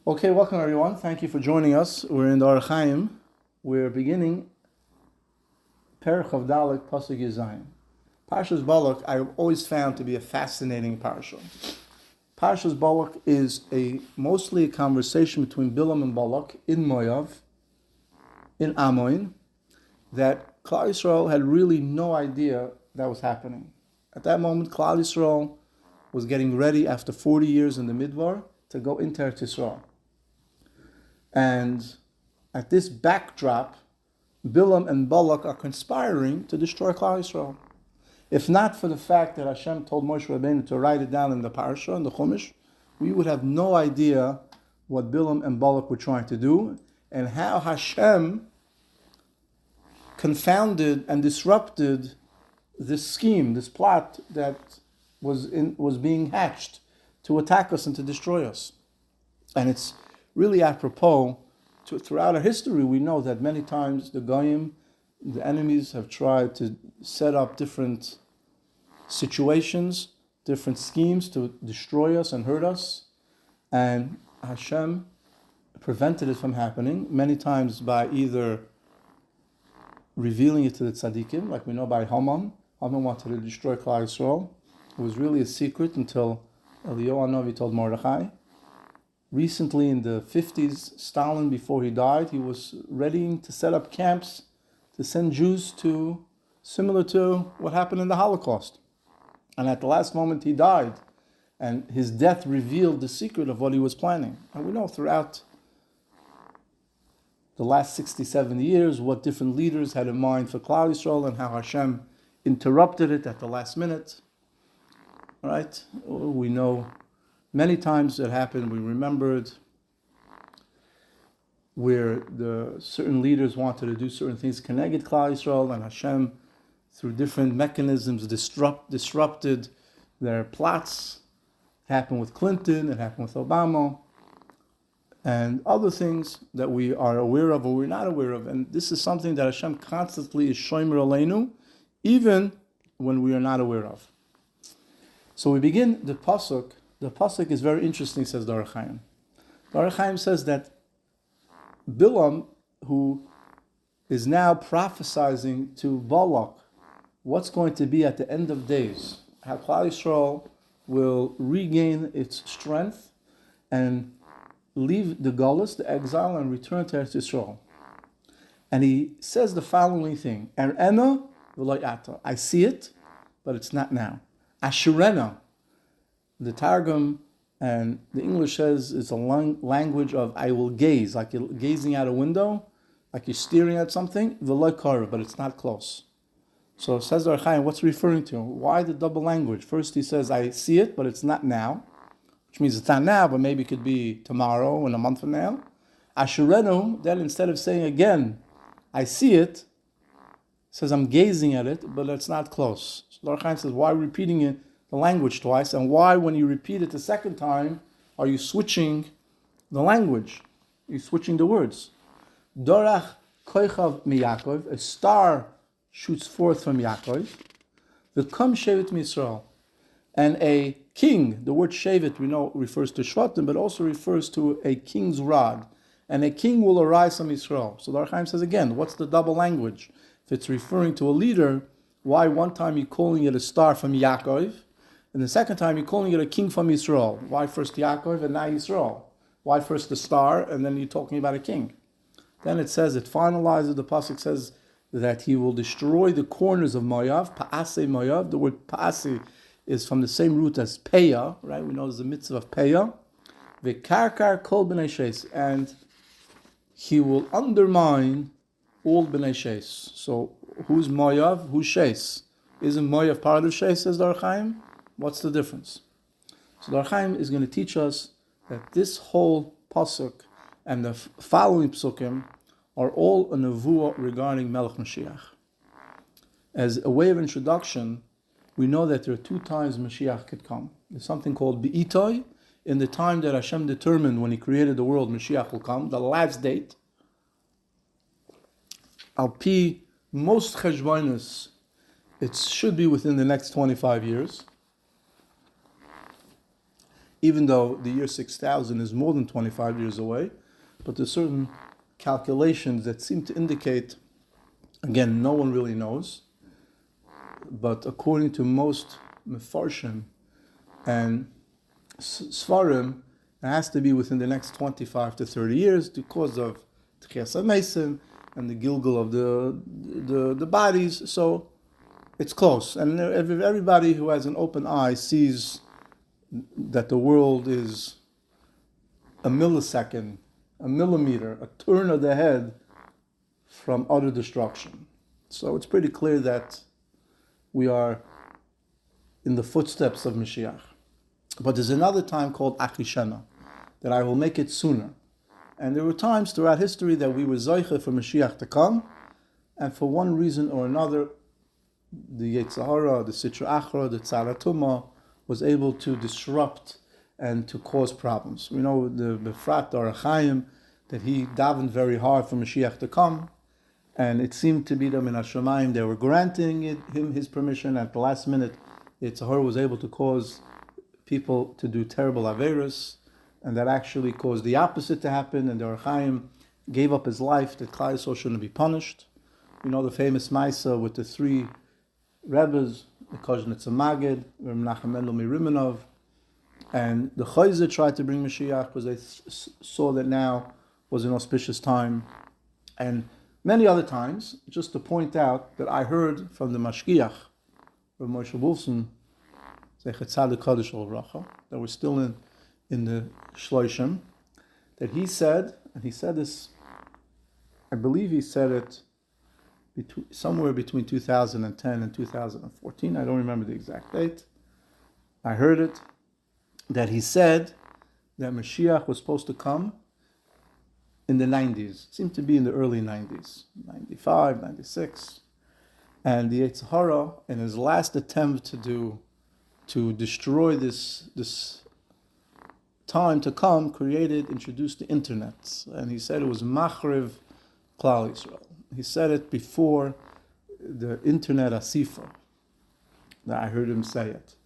Okay, welcome everyone. Thank you for joining us. We're in the Hachaim. We're beginning Perich of Dalek Pasuk Yizayim. Parshas Balak I've always found to be a fascinating parsha. Parshas Balak is mostly a conversation between Bilam and Balak in Moav, in Ammon, that Klal Yisrael had really no idea that was happening. At that moment, Klal Yisrael was getting ready after 40 years in the Midbar to go into Eretz Yisrael. And at this backdrop, Bilam and Balak are conspiring to destroy Klal Yisrael. If not for the fact that Hashem told Moshe Rabbeinu to write it down in the Parsha, in the Chumash, we would have no idea what Bilam and Balak were trying to do and how Hashem confounded and disrupted this scheme, this plot that was being hatched to attack us and to destroy us. And it's really apropos. Throughout our history, we know that many times the Goyim, the enemies, have tried to set up different situations, different schemes to destroy us and hurt us. And Hashem prevented it from happening, many times by either revealing it to the tzaddikim, like we know by Haman. Haman wanted to destroy Klal Yisrael. It was really a secret until Eliyahu Hanavi told Mordechai. Recently, in the 50s, Stalin, before he died, he was ready to set up camps to send Jews to, similar to what happened in the Holocaust. And at the last moment, he died. And his death revealed the secret of what he was planning. And we know throughout the last 60, 70 years what different leaders had in mind for Klal Yisrael and how Hashem interrupted it at the last minute. All right? We know many times it happened. We remembered where the certain leaders wanted to do certain things connected Klal Yisrael, and Hashem, through different mechanisms, disrupted their plots. It happened with Clinton, it happened with Obama, and other things that we are aware of or we're not aware of. And this is something that Hashem constantly is shomer aleinu, even when we are not aware of. So we begin the pasuk. The pasuk is very interesting, says the Hachaim. The Hachaim says that Bilam, who is now prophesizing to Balak what's going to be at the end of days, how Klal Yisrael will regain its strength and leave the Galus, the exile, and return to Eretz Yisrael. And he says the following thing: Er'ena v'lo yata. I see it, but it's not now. Ashurena. The Targum and the English says it's a language of I will gaze, like you're gazing out a window, like you're staring at something, v'lo kara, but it's not close. So says the Hachaim, what's referring to? Why the double language? First he says I see it, but it's not now, which means it's not now, but maybe it could be tomorrow and a month from now. Ashurenu, then instead of saying again, I see it, says I'm gazing at it, but it's not close. So the Hachaim says, why repeating it? The language twice, and why, when you repeat it the second time, are you switching the language? You're switching the words. Dorach koichav miyakov, a star shoots forth from Yaakov. V'kom shevet Yisrael, and a king. The word shevet we know refers to shvatim, but also refers to a king's rod, and a king will arise from Yisrael. So the Hachaim says again, what's the double language? If it's referring to a leader, why one time you're calling it a star from Yaakov? And the second time, you're calling it a king from Yisrael. Why first Yaakov and now Yisrael? Why first the star and then you're talking about a king? Then it says, it finalizes, the pasuk says that he will destroy the corners of Moav, Pa'asei Moav. The word Pa'asei is from the same root as Peah, right? We know there's a mitzvah of Peah. V'karkar kol b'nei sheis. And he will undermine all b'nei sheis. So who's Moav? Who's sheis? Isn't Moav part of sheis, says the Hachaim? What's the difference? So the Hachaim is going to teach us that this whole pasuk and the following psukim are all a nevuah regarding Melech Mashiach. As a way of introduction, we know that there are two times Mashiach could come. There's something called Be'itoi, in the time that Hashem determined when He created the world, Mashiach will come, the last date. Al pi most cheshbonos, it should be within the next 25 years. even though the year 6000 is more than 25 years away, but there's certain calculations that seem to indicate, again, no one really knows, but according to most Mefarshim and Svarim, it has to be within the next 25 to 30 years because of Tchias HaMesim and the Gilgal of the bodies. So it's close. And everybody who has an open eye sees that the world is a millisecond, a millimeter, a turn of the head from utter destruction. So it's pretty clear that we are in the footsteps of Mashiach. But there's another time called Achishena, that I will make it sooner. And there were times throughout history that we were Zoiche for Mashiach to come, and for one reason or another, the Yetzer Hara, the Sitra Achra, the Tzara Tumah, was able to disrupt and to cause problems. We know the Befrat, the Hachaim, that he davened very hard for Mashiach to come, and it seemed to be them in Hashemayim, they were granting him his permission. At the last minute, Yetzer Hara was able to cause people to do terrible Averos, and that actually caused the opposite to happen, and the Hachaim gave up his life that Klal Yisrael shouldn't be punished. You know the famous Maisa with the three Rebbes, the Koznitz Magid, Menachem Mendel Miriminov, and the Chayzer tried to bring Mashiach because they saw that now was an auspicious time, and many other times, just to point out that I heard from the Mashgiach, Rav Moshe Wolfson, that we're still in the Shloshim, that he said, and he said this, I believe he said it somewhere between 2010 and 2014, I don't remember the exact date. I heard it, that he said that Mashiach was supposed to come in the 90s. It seemed to be in the early 90s, 95, 96. And the Yetzer Hara, in his last attempt to destroy this time to come, introduced the internet. And he said it was Machriv Klal Yisrael. He said it before the internet Asifa, that I heard him say it.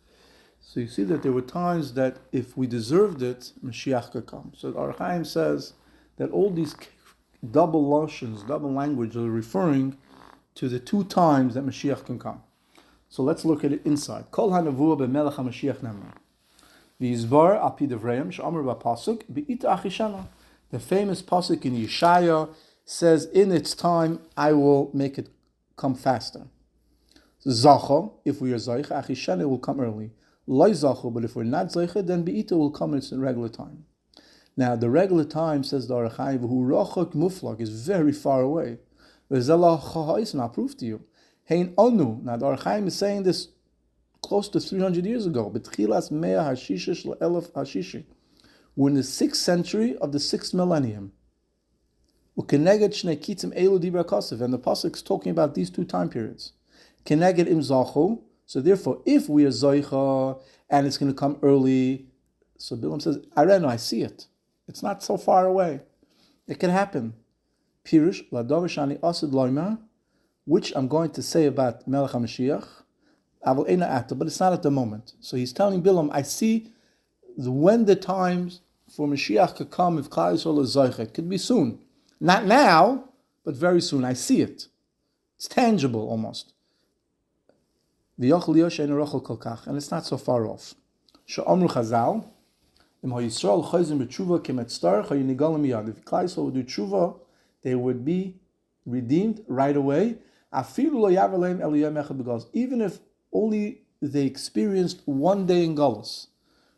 So you see that there were times that if we deserved it, Mashiach could come. So Hachaim says that all these double lotions, double language, are referring to the two times that Mashiach can come. So let's look at it inside. Kol hanavua b'melech HaMashiach nemar. V'yizvar al pi devreim she'amar b'pasuk b'ita achishana. The famous pasuk in Yeshaya says, in its time, I will make it come faster. Zacha, if we are Zaycha, Achishana will come early. Loi Zacha, but if we're not Zaycha, then Be'ita will come in its regular time. Now, the regular time, says the Hachaim, who Rachak Muflag, is very far away. V'zelah Chahais, and I'll prove to you. Hein Onu, now the Hachaim is saying this close to 300 years ago. B'tchilas mea hashishish le'elef hashishi. We're in the 6th century of the 6th millennium. And the pasuk is talking about these two time periods. Keneged im zachu. So therefore, if we are zoicha and it's going to come early, so Bilam says, I see it. It's not so far away. It can happen. Pirush ladavashani asad loima, which I'm going to say about Melech HaMashiach, aval eina ata, but it's not at the moment. So he's telling Bilam, I see when the times for Mashiach could come if Klal Yisrael is zoicha. It could be soon. Not now, but very soon. I see it. It's tangible almost. And it's not so far off. If Klal Yisrael would do tshuva, they would be redeemed right away. Even if only they experienced one day in Galus.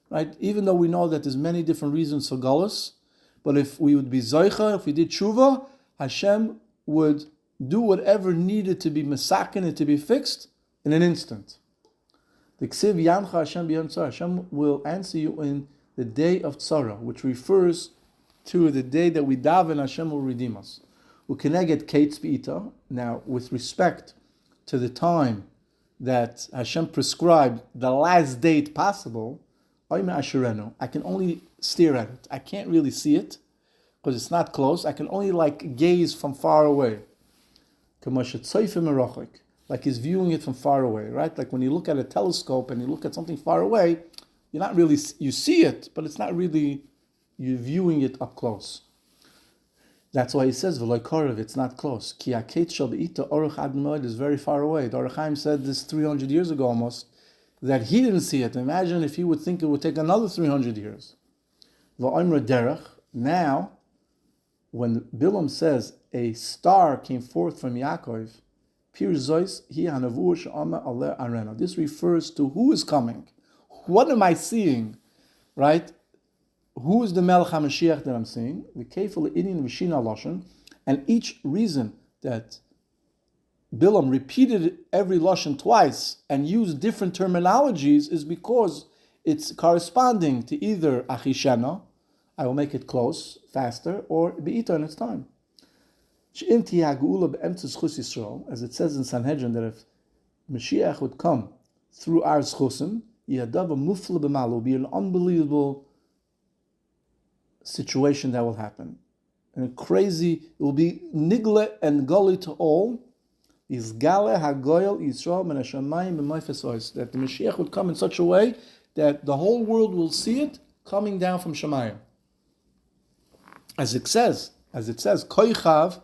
Right? Even though we know that there's many different reasons for Galus, but if we would be Zoicha, if we did Tshuva, Hashem would do whatever needed to be Mesaken and to be fixed in an instant. The Ksiv Yancha Hashem B'Yom Tzara, Hashem will answer you in the day of Tzara, which refers to the day that we daven, Hashem will redeem us. U'keneged Kates B'Ita, now with respect to the time that Hashem prescribed, the last date possible, I can only stare at it. I can't really see it because it's not close. I can only gaze from far away. Like he's viewing it from far away, right? Like when you look at a telescope and you look at something far away, you're not really, you see it, but it's not really, you're viewing it up close. That's why he says, "V'lo korev," it's not close. Ki haket shel be'ita oruch ad moed is very far away. The Hachaim said this 300 years ago almost, that he didn't see it. Imagine if he would think it would take another 300 years. V'oimra derech, now, when Bilam says a star came forth from Yaakov, Pir Zois hi hanavu she'ama aleh arena. This refers to who is coming. What am I seeing? Right? Who is the Melech HaMashiach that I'm seeing? The Kefil Inin V'Shina Lashon, and each reason that Bilam repeated every Lashon twice and used different terminologies is because it's corresponding to either Achishena, I will make it close, faster, or Be'ita in its time. As it says in Sanhedrin, that if Mashiach would come through our Zchusim, will be an unbelievable situation that will happen. And crazy, it will be nigle and gully to all. Is gale hagoyel Yisrael min hashamayim b'mayfesois, that the Mashiach would come in such a way that the whole world will see it coming down from Shemayim. As it says, koichav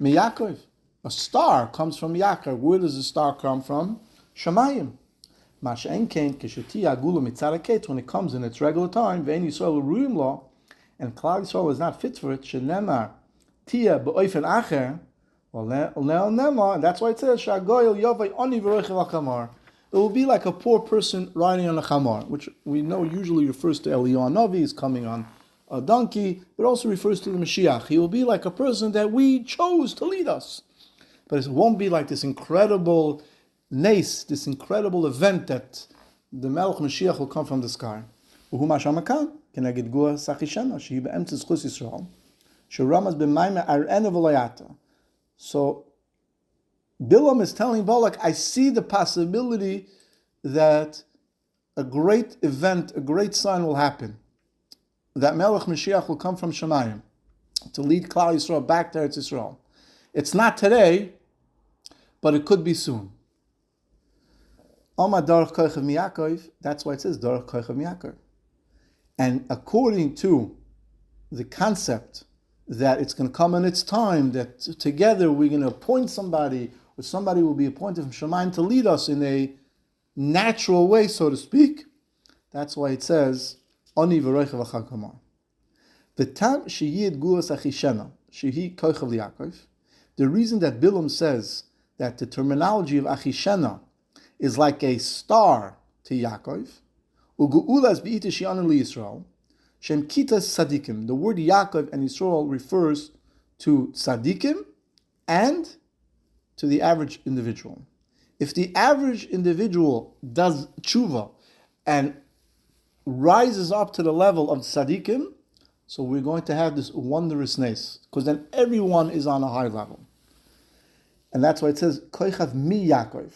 miyakov. A star comes from Yaakov. Where does the star come from? Shemayim. Masha'en kain kishati agula mitzaraket, when it comes in its regular time, ve'en Yisrael ruim law, and Klal Yisrael is not fit for it. Shenemar tia be'oifen acher, and that's why it says shagoyel yovay oni v'roichel hakamar. It will be like a poor person riding on a chamar, which we know usually refers to Eliyahu Navi, is coming on a donkey, but also refers to the Mashiach. He will be like a person that we chose to lead us. But it won't be like this incredible nace, this incredible event that the Melech Mashiach will come from the sky. So Bilam is telling Balak, I see the possibility that a great event, a great sign will happen. That Melech Mashiach will come from Shemayim to lead Klal Yisrael back to Eretz Yisrael. It's not today, but it could be soon. That's why it says Darach Koichav Miyakov. And according to the concept that it's going to come in its time, that together we're going to appoint somebody, or somebody will be appointed from Shemayim to lead us in a natural way, so to speak. That's why it says, Oni v'roichav achakamar. V'tam sheyid gulas achishena, shehi koichav li'Yaakov. The reason that Bilam says that the terminology of achishena is like a star to Yaakov, u'gu'ulas bi'ita shi'anu li'Yisrael, shem kitas tzadikim. The word Yaakov and Yisrael refers to tzadikim and to the average individual. If the average individual does tshuva and rises up to the level of tzadikim, so we're going to have this wondrous nace, because then everyone is on a high level. And that's why it says, Koichav mi Yaakov.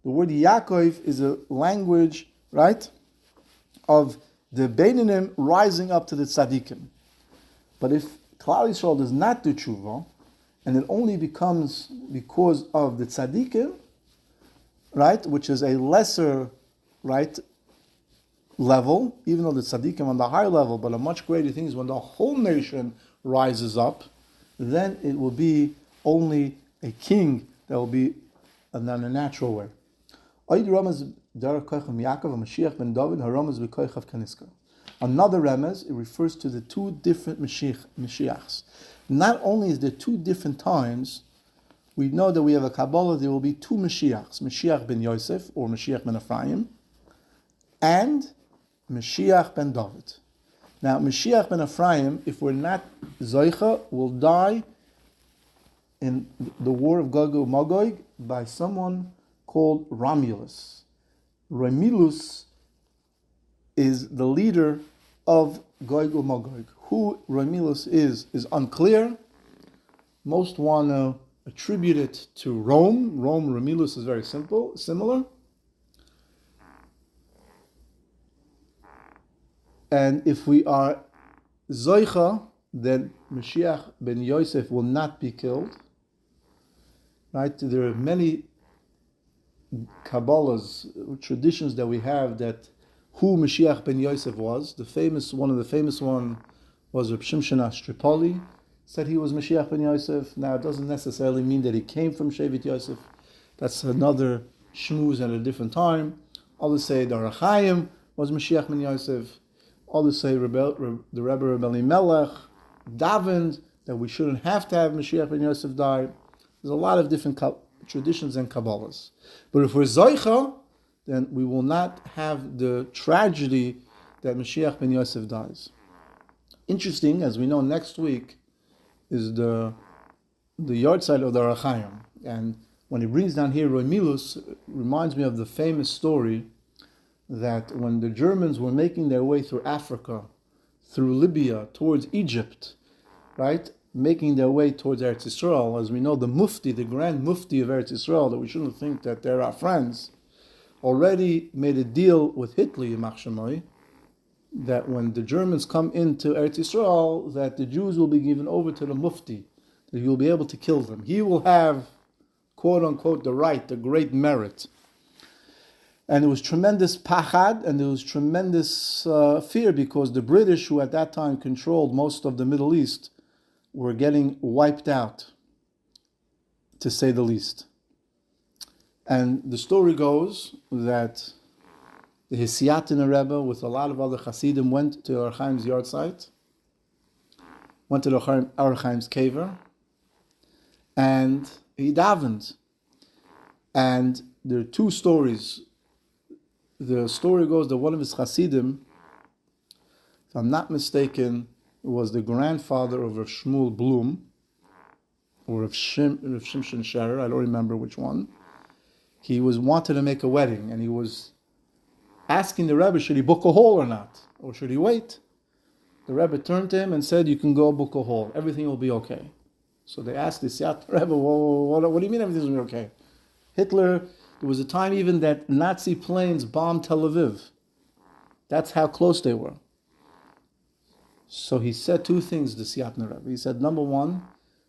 The word Yaakov is a language, right, of the Beinanim rising up to the tzadikim. But if Klal Yisrael does not do tshuva, and it only becomes because of the tzaddikim, right, which is a lesser, right, level, even though the tzaddikim on the higher level, but a much greater thing is when the whole nation rises up, then it will be only a king that will be in a natural way. Another remez, it refers to the two different Mashiachs. Not only is there two different times, we know that we have a Kabbalah, there will be two Mashiachs, Mashiach ben Yosef, or Mashiach ben Ephraim, and Mashiach ben David. Now, Mashiach ben Ephraim, if we're not Zoicha, will die in the war of Gog and Magog by someone called Romulus. Romulus is the leader of Gog and Magog. Who Romulus is unclear. Most want to attribute it to Rome. Romulus is very similar. And if we are Zoicha, then Mashiach ben Yosef will not be killed. right? There are many Kabbalahs, traditions that we have that who Mashiach ben Yosef was. One of the famous one was Reb Shimshon Tripoli, said he was Mashiach ben Yosef. Now it doesn't necessarily mean that he came from Shevet Yosef. That's another shmooze at a different time. Others say the Hachaim was Mashiach ben Yosef. Others say the Rebbe Rebbe Elimelech davened that we shouldn't have to have Mashiach ben Yosef die. There's a lot of different traditions and Kabbalahs. But if we're Zoicha, then we will not have the tragedy that Mashiach ben Yosef dies. Interesting, as we know, next week is the yard side of the Hachaim. And when he brings down here Roy Milus, it reminds me of the famous story that when the Germans were making their way through Africa, through Libya, towards Egypt, right? Making their way towards Eretz Yisrael, as we know, the Mufti, the Grand Mufti of Eretz Yisrael, that we shouldn't think that they're our friends, already made a deal with Hitler, Yimach Shemoy, that when the Germans come into Eretz Yisrael, that the Jews will be given over to the Mufti, that he will be able to kill them. He will have, quote unquote, the right, the great merit. And there was tremendous pachad, and there was tremendous fear, because the British, who at that time controlled most of the Middle East, were getting wiped out, to say the least. And the story goes that the Hisiatin Rebbe, with a lot of other Hasidim, went to Or Chaim's yard site, went to Or Chaim's caver, and he davened. And there are two stories. The story goes that one of his Hasidim, if I'm not mistaken, was the grandfather of Rav Shmuel Blum, or Rav Shimshon Scherer, I don't remember which one. He wanted to make a wedding, and he was asking the Rebbe, should he book a hall or not? Or should he wait? The Rebbe turned to him and said, you can go book a hall. Everything will be okay. So they asked the Siyat Rebbe, what do you mean everything's going to be okay? Hitler, there was a time even that Nazi planes bombed Tel Aviv. That's how close they were. So he said two things to Siyat Rebbe. He said, number one,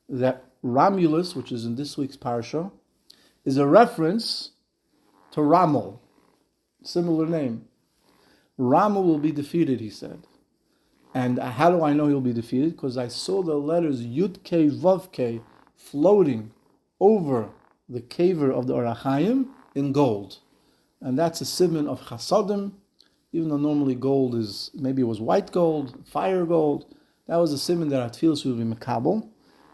that Romulus, which is in this week's Parsha, is a reference to Ramel, similar name. Ramel will be defeated, he said. And how do I know he'll be defeated? Because I saw the letters Yud K Vav K floating over the caver of the Or Chaim in gold. And that's a siman of Chasadim, even though normally gold is, maybe it was white gold, fire gold. That was a siman that Atfilis would be Mekabel.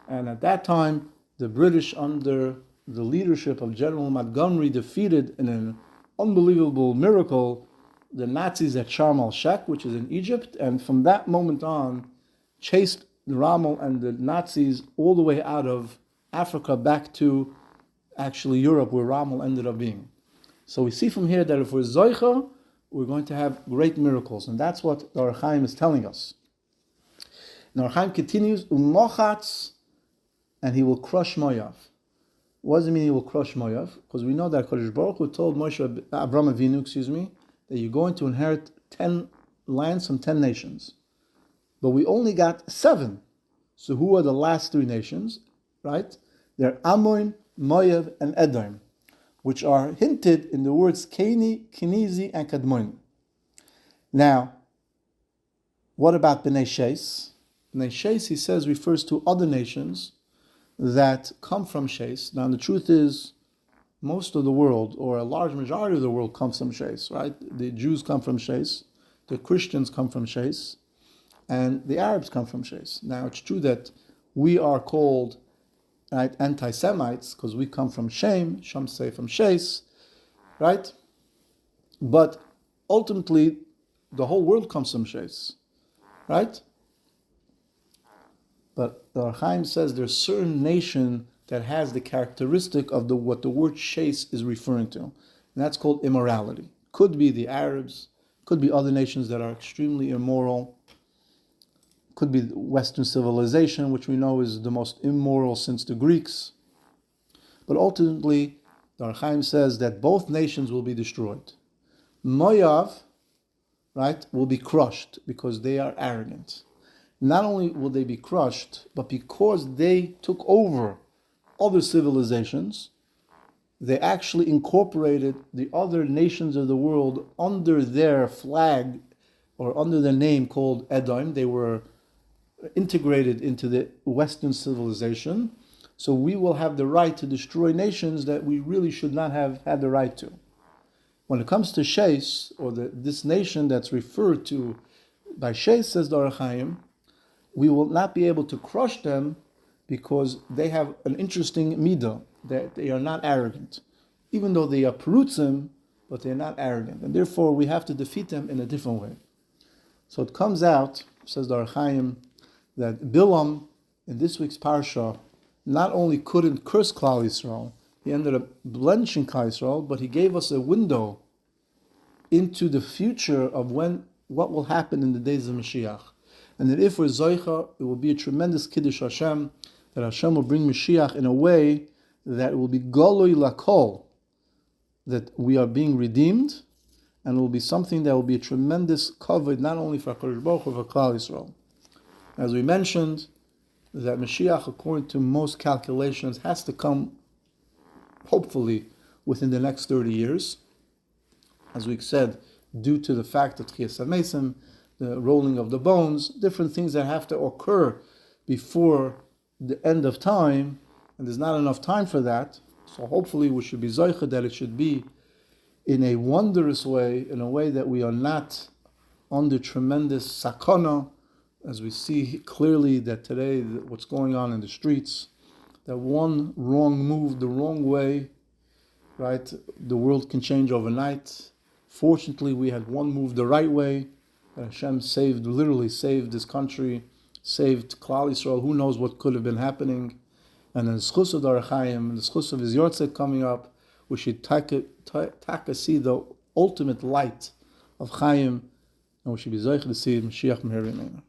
And at that time, the British, under the leadership of General Montgomery, defeated in an unbelievable miracle the Nazis at Sharm el-Sheikh, which is in Egypt, and from that moment on, chased Rommel and the Nazis all the way out of Africa back to actually Europe, where Rommel ended up being. So we see from here that if we're Zoicha, we're going to have great miracles, and that's what the Or Chaim is telling us. And Or Chaim continues, Umochatz, and he will crush Moav. What does it mean he will crush Moav? Because we know that Hakadosh Baruch Hu told Avraham Avinu, that you're going to inherit 10 lands from 10 nations. But we only got 7. So who are the last 3 nations? Right? They're Ammon, Moav, and Edom, which are hinted in the words Keni, Kenizi, and Kadmon. Now, what about Bnei Shes? Bnei Shes, he says, refers to other nations that come from Shes. Now, the truth is, most of the world, or a large majority of the world, comes from Shes, right? The Jews come from Shes, the Christians come from Shes, and the Arabs come from Shes. Now, it's true that we are called, right, anti-Semites, because we come from Shem, some say from Shes, right? But ultimately, the whole world comes from Shes, right? But the Or Chaim says there's a certain nation that has the characteristic of what the word Shes is referring to. And that's called immorality. Could be the Arabs, could be other nations that are extremely immoral, could be Western civilization, which we know is the most immoral since the Greeks. But ultimately, the Or Chaim says that both nations will be destroyed. Moav, right, will be crushed because they are arrogant. Not only will they be crushed, but because they took over other civilizations, they actually incorporated the other nations of the world under their flag or under their name called Edom. They were integrated into the Western civilization. So we will have the right to destroy nations that we really should not have had the right to. When it comes to Sheis, or this nation that's referred to by Sheis, says the Hachaim, we will not be able to crush them because they have an interesting midah, that they are not arrogant. Even though they are perutzim, but they're not arrogant. And therefore we have to defeat them in a different way. So it comes out, says the Hachaim, that Bilam, in this week's Parsha, not only couldn't curse Klal Yisrael, he ended up blenching Klal Yisrael, but he gave us a window into the future of what will happen in the days of Mashiach. And that if we're Zoicha, it will be a tremendous Kiddush Hashem, that Hashem will bring Mashiach in a way that it will be Goloi Lakol, that we are being redeemed, and it will be something that will be a tremendous cover, not only for Hakadosh Baruch Hu, but for Klal Yisrael. As we mentioned, that Mashiach, according to most calculations, has to come, hopefully, within the next 30 years. As we said, due to the fact that Chiyas HaMesim, the rolling of the bones, different things that have to occur before the end of time, and there's not enough time for that. So hopefully we should be zoicha that it should be in a wondrous way, in a way that we are not under tremendous sakana, as we see clearly that today what's going on in the streets, that one wrong move the wrong way, right, the world can change overnight. Fortunately, we had one move the right way, and Hashem literally saved this country, saved Klal Yisrael. Who knows what could have been happening. And then the schus of the Hachaim, and the schus of his Yortzeit coming up, we should see the ultimate light of Chaim, and we should be zeicher to see Mashiach Meher Yemena.